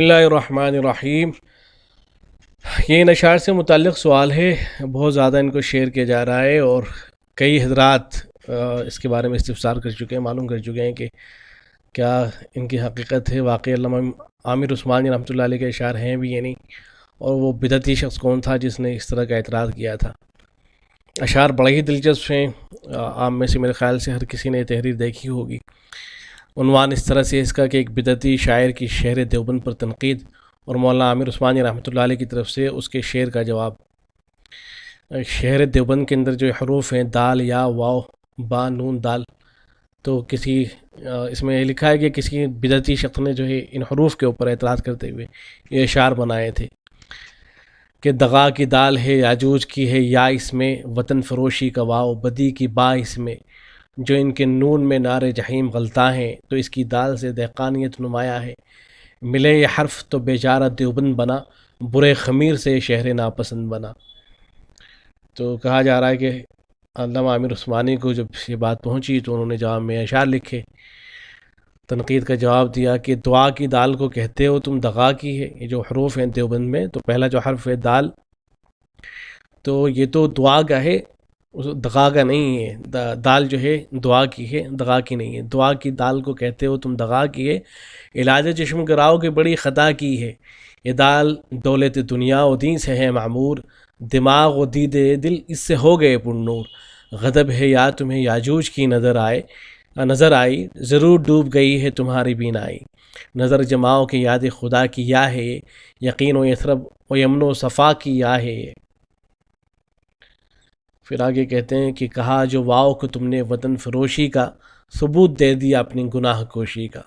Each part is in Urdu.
بسم اللہ الرحمن الرحیم۔ یہ ان اشعار سے متعلق سوال ہے، بہت زیادہ ان کو شیئر کیا جا رہا ہے اور کئی حضرات اس کے بارے میں استفسار کر چکے ہیں، معلوم کر چکے ہیں کہ کیا ان کی حقیقت ہے، واقعی علامہ عامر عثمانی رحمۃ اللہ علیہ کے اشعار ہیں بھی یا نہیں، اور وہ بدعتی شخص کون تھا جس نے اس طرح کا اعتراض کیا تھا۔ اشعار بڑے ہی دلچسپ ہیں، عام میں سے میرے خیال سے ہر کسی نے تحریر دیکھی ہوگی۔ عنوان اس طرح سے اس کا کہ ایک بدعتی شاعر کی شہر دیوبند پر تنقید اور مولانا عامر عثمانی رحمۃ اللہ علیہ کی طرف سے اس کے شعر کا جواب۔ شہر دیوبند کے اندر جو حروف ہیں دال، یا، واو، با، نون، دال، تو کسی اس میں لکھا ہے کہ کسی بدعتی شخص نے جو ہے ان حروف کے اوپر اعتراض کرتے ہوئے یہ اشعار بنائے تھے کہ دغا کی دال ہے، یاجوج کی ہے یا اس میں، وطن فروشی کا واو، بدی کی با اس میں، جو ان کے نون میں نار جہیم غلطاں ہیں، تو اس کی دال سے دہقانیت نمایاں ہے، ملے یہ حرف تو بیچارہ دیوبند بنا، برے خمیر سے شہر ناپسند بنا۔ تو کہا جا رہا ہے کہ علامہ عامر عثمانی کو جب یہ بات پہنچی تو انہوں نے جواب میں اشعار لکھے، تنقید کا جواب دیا کہ دعا کی دال کو کہتے ہو تم دغا کی ہے۔ یہ جو حروف ہیں دیوبند میں، تو پہلا جو حرف ہے دال، تو یہ تو دعا کا ہے، دغا کا نہیں ہے۔ دال جو ہے دعا کی ہے، دغا کی نہیں ہے۔ دعا کی دال کو کہتے ہو تم دغا کی ہے، علاج چشم گراؤ کی بڑی خطا کی ہے۔ یہ دال دولت دنیا و دین سے ہے معمور، دماغ و دید دل اس سے ہو گئے پر نور۔ غضب ہے یا تمہیں یاجوج کی نظر آئی، ضرور ڈوب گئی ہے تمہاری بینائی۔ نظر جماؤ کہ یاد خدا کی یا ہے یہ، یقین و یثرب و یمن و صفا کی یا ہے یہ۔ پھر آگے کہتے ہیں کہ کہا جو واؤ کو تم نے وطن فروشی کا، ثبوت دے دیا اپنی گناہ کوشی کا۔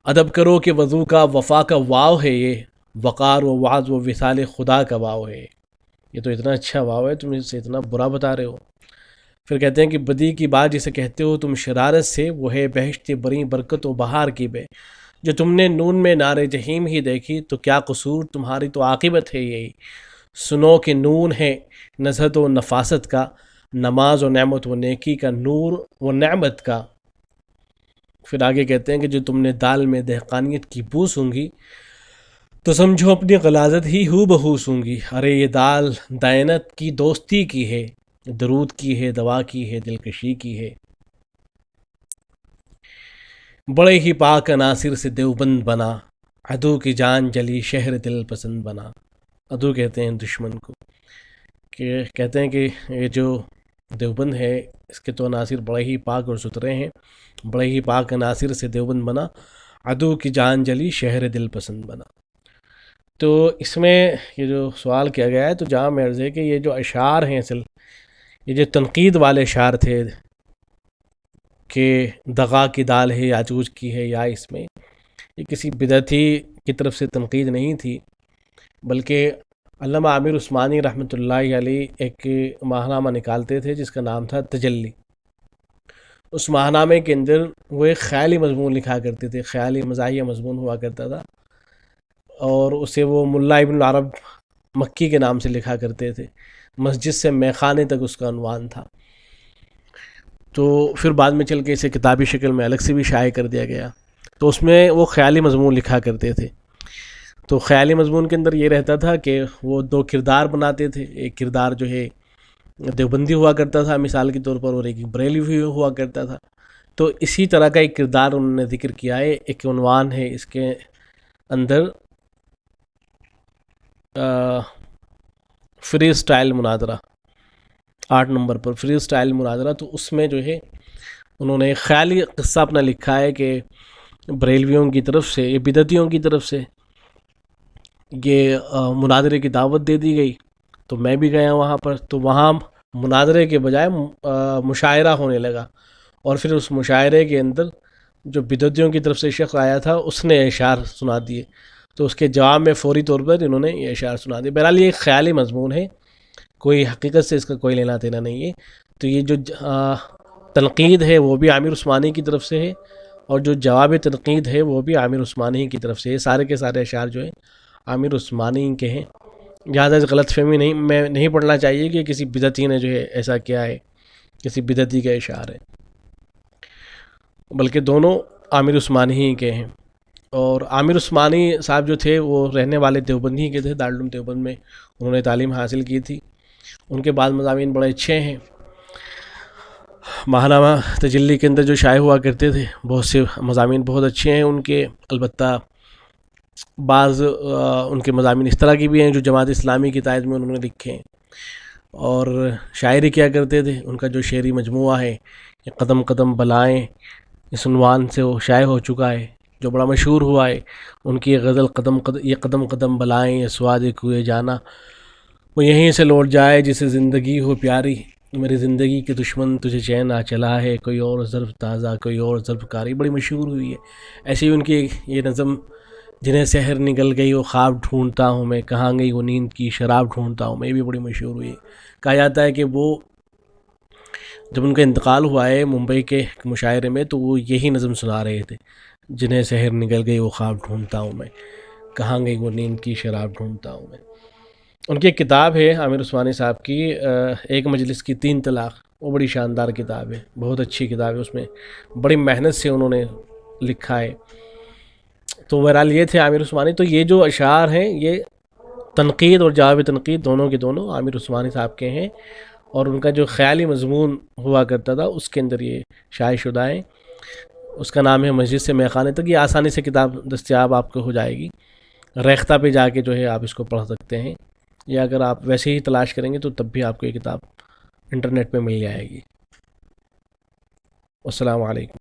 ادب کرو کہ وضو کا وفا کا واو ہے یہ، وقار و وعظ و وصال خدا کا واو ہے یہ۔ تو اتنا اچھا واو ہے، تم اسے اتنا برا بتا رہے ہو۔ پھر کہتے ہیں کہ بدی کی بات جسے کہتے ہو تم شرارت سے، وہ ہے بہشت بری برکت و بہار کی بے۔ جو تم نے نون میں نار جہیم ہی دیکھی، تو کیا قصور تمہاری تو عاقبت ہے یہی۔ سنو کہ نون ہے نزہت و نفاست کا، نماز و نعمت و نیکی کا، نور و نعمت کا۔ پھر آگے کہتے ہیں کہ جو تم نے دال میں دہقانیت کی بو سونگھی، تو سمجھو اپنی غلاظت ہی ہو بہو سونگھی۔ ارے یہ دال دینت کی دوستی کی ہے، درود کی ہے، دوا کی ہے، دلکشی کی ہے۔ بڑے ہی پاک عناصر سے دیوبند بنا، عدو کی جان جلی شہر دل پسند بنا۔ عدو کہتے ہیں دشمن کو، کہ کہتے ہیں کہ یہ جو دیوبند ہے اس کے تو عناصر بڑے ہی پاک اور ستھرے ہیں، بڑے ہی پاک عناصر سے دیوبند بنا، عدو کی جان جلی شہر دل پسند بنا۔ تو اس میں یہ جو سوال کیا گیا ہے تو جہاں مرض ہے کہ یہ جو اشعار ہیں، اصل یہ جو تنقید والے اشعار تھے کہ دغا کی دال ہے، یاجوج کی ہے یا اس میں، یہ کسی بدعتی کی طرف سے تنقید نہیں تھی، بلکہ علامہ عامر عثمانی رحمۃ اللہ علیہ ایک ماہنامہ نکالتے تھے جس کا نام تھا تجلی۔ اس ماہنامے کے اندر وہ ایک خیالی مضمون لکھا کرتے تھے، خیالی مزاحیہ مضمون ہوا کرتا تھا، اور اسے وہ ملا ابن العرب مکی کے نام سے لکھا کرتے تھے۔ مسجد سے میخانے تک اس کا عنوان تھا۔ تو پھر بعد میں چل کے اسے کتابی شکل میں الگ سے بھی شائع کر دیا گیا۔ تو اس میں وہ خیالی مضمون لکھا کرتے تھے۔ تو خیالی مضمون کے اندر یہ رہتا تھا کہ وہ دو کردار بناتے تھے، ایک کردار جو ہے دیوبندی ہوا کرتا تھا مثال کے طور پر، اور ایک بریلوی ہوا کرتا تھا۔ تو اسی طرح کا ایک کردار انہوں نے ذکر کیا ہے۔ ایک عنوان ہے اس کے اندر فری سٹائل مناظرہ، 8 نمبر پر فری سٹائل مناظرہ۔ تو اس میں جو ہے انہوں نے خیالی قصہ اپنا لکھا ہے کہ بریلویوں کی طرف سے، یہ بدعتیوں کی طرف سے یہ مناظرے کی دعوت دے دی گئی، تو میں بھی گیا وہاں پر۔ تو وہاں مناظرے کے بجائے مشاعرہ ہونے لگا، اور پھر اس مشاعرے کے اندر جو بدعتیوں کی طرف سے شخص آیا تھا اس نے اشعار سنا دیے، تو اس کے جواب میں فوری طور پر انہوں نے یہ اشعار سنا دیے۔ بہرحال یہ ایک خیالی مضمون ہے، کوئی حقیقت سے اس کا کوئی لینا دینا نہیں ہے۔ تو یہ جو تنقید ہے وہ بھی عامر عثمانی کی طرف سے ہے، اور جو جواب تنقید ہے وہ بھی عامر عثمانی کی طرف سے ہے۔ سارے کے سارے اشعار جو ہیں عامر عثمانی کے ہیں۔ لہٰذا غلط فہمی نہیں پڑھنا چاہیے کہ کسی بدعتی نے جو ہے ایسا کیا ہے، کسی بدعتی کے اشعار ہے، بلکہ دونوں عامر عثمانی ہی کے ہیں۔ اور عامر عثمانی صاحب جو تھے وہ رہنے والے دیوبندی کے تھے، دارالعلوم دیوبند میں انہوں نے تعلیم حاصل کی تھی. ان کے بعد مضامین بڑے اچھے ہیں. ماہنامہ تجلی کے اندر جو شائع ہوا کرتے تھے بہت سے مضامین بہت اچھے ہیں ان کے. البتہ بعض ان کے مضامین اس طرح کی بھی ہیں جو جماعت اسلامی کی تائید میں انہوں نے لکھے ہیں. اور شاعری کیا کرتے تھے. ان کا جو شعری مجموعہ ہے یہ قدم قدم بلائیں، اس عنوان سے وہ شائع ہو چکا ہے، جو بڑا مشہور ہوا ہے. ان کی غزل یہ قدم قدم بلائیں، یہ سواد کوئے جانا، وہ یہیں سے لوٹ جائے جسے زندگی ہو پیاری، میری زندگی کے دشمن تجھے چین آ چلا ہے، کوئی اور ضرب تازہ کوئی اور ضرب کاری، بڑی مشہور ہوئی ہے. ایسی ان کی یہ نظم، جنہیں سحر نکل گئی وہ خواب ڈھونڈتا ہوں میں، کہاں گئی وہ نیند کی شراب ڈھونڈتا ہوں میں، یہ بھی بڑی مشہور ہوئی ہے. کہا جاتا ہے کہ وہ جب ان کا انتقال ہوا ہے ممبئی کے مشاعرے میں تو وہ یہی نظم سنا رہے تھے، جنہیں سحر نکل گئی وہ خواب ڈھونڈتا ہوں میں، کہاں گئی وہ نیند کی شراب ڈھونڈتا ہوں میں. ان کی ایک کتاب ہے عامر عثمانی صاحب کی، ایک مجلس کی 3 طلاق، وہ بڑی شاندار کتاب ہے، بہت اچھی کتاب ہے. اس میں بڑی محنت سے انہوں نے لکھا ہے. تو بہرحال یہ تھے عامر عثمانی. تو یہ جو اشعار ہیں یہ تنقید اور جواب تنقید دونوں کے دونوں عامر عثمانی صاحب کے ہیں، اور ان کا جو خیالی مضمون ہوا کرتا تھا اس کے اندر یہ شائع شدہ ہیں. اس کا نام ہے مسجد سے میخانے تک. یہ آسانی سے کتاب دستیاب آپ کو ہو جائے گی، ریختہ پہ جا کے جو ہے آپ اس کو پڑھ سکتے ہیں، یا اگر آپ ویسے ہی تلاش کریں گے تو تب بھی آپ کو یہ کتاب انٹرنیٹ پہ مل جائے گی. السلام علیکم.